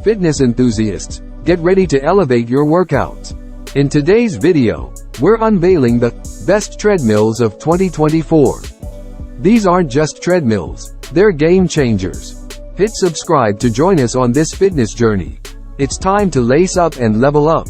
Fitness enthusiasts, get ready to elevate your workouts. In today's video, we're unveiling the best treadmills of 2024. These aren't just treadmills, they're game changers. Hit subscribe to join us on this fitness journey. It's time to lace up and level up.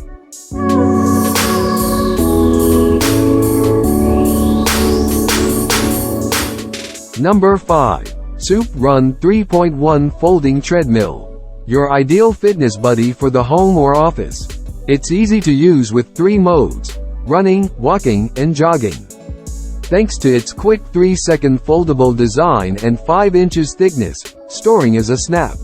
Number 5. SupeRun 3.1 Folding Treadmill. Your ideal fitness buddy for the home or office. It's easy to use with 3 modes: running, walking, and jogging. Thanks to its quick 3-second foldable design and 5 inches thickness, storing as a snap.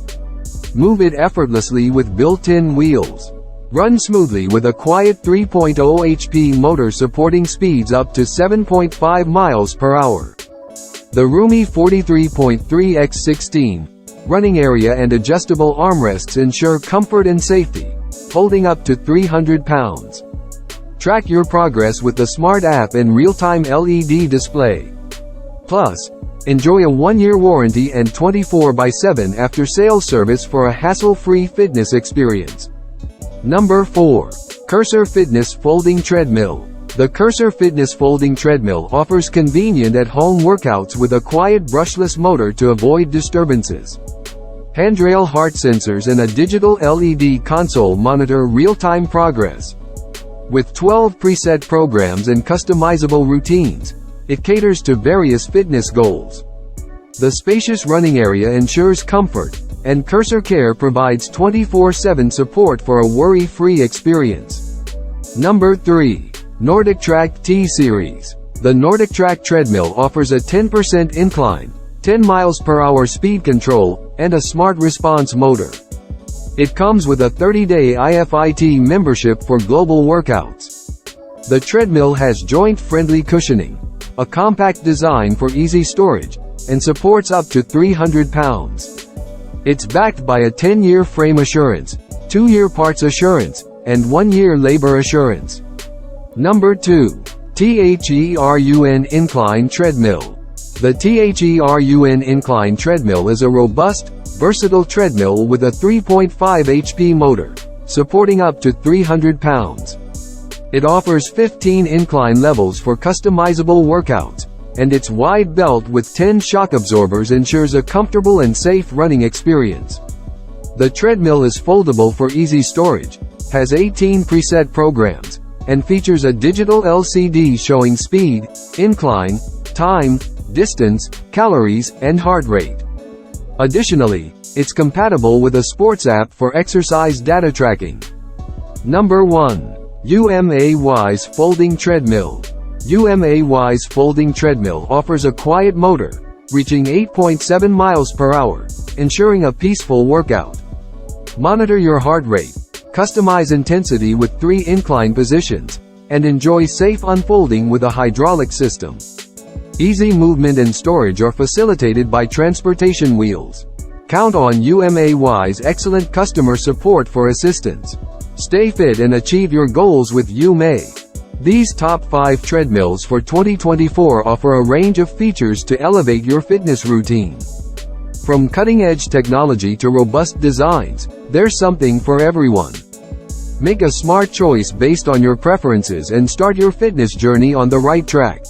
Move it effortlessly with built-in wheels. Run smoothly with a quiet 3.0 HP motor supporting speeds up to 7.5 miles per hour. The roomy 43.3x16 running area and adjustable armrests ensure comfort and safety, holding up to 300 pounds. Track your progress with the smart app and real-time LED display. Plus, enjoy a 1-year warranty and 24/7 after-sale service for a hassle-free fitness experience. Number 4. Cursor Fitness Folding Treadmill. The Cursor Fitness Folding Treadmill offers convenient at-home workouts with a quiet brushless motor to avoid disturbances. Handrail heart sensors and a digital LED console monitor real-time progress. With 12 preset programs and customizable routines, it caters to various fitness goals. The spacious running area ensures comfort, and Cursor Care provides 24/7 support for a worry-free experience. Number 3. NordicTrack T Series. The NordicTrack treadmill offers a 10% incline, 10 miles per hour speed control, and a smart response motor. It comes with a 30-day IFIT membership for global workouts. The treadmill has joint-friendly cushioning, a compact design for easy storage, and supports up to 300 pounds. It's backed by a 10-year frame assurance, 2-year parts assurance, and 1-year labor assurance. Number 2. THERUN Incline Treadmill. The THERUN Incline Treadmill is a robust, versatile treadmill with a 3.5 HP motor, supporting up to 300 pounds. It offers 15 incline levels for customizable workouts, and its wide belt with 10 shock absorbers ensures a comfortable and safe running experience. The treadmill is foldable for easy storage, has 18 preset programs, and features a digital LCD showing speed, incline, time, distance, calories, and heart rate. Additionally, it's compatible with a sports app for exercise data tracking. Number 1. UMAY Folding Treadmill. UMAY Folding Treadmill offers a quiet motor, reaching 8.7 miles per hour, ensuring a peaceful workout. Monitor your heart rate, customize intensity with 3 incline positions, and enjoy safe unfolding with a hydraulic system. Easy movement and storage are facilitated by transportation wheels. Count on UMAY's excellent customer support for assistance. Stay fit and achieve your goals with UMAY. These top 5 treadmills for 2024 offer a range of features to elevate your fitness routine. From cutting-edge technology to robust designs, there's something for everyone. Make a smart choice based on your preferences and start your fitness journey on the right track.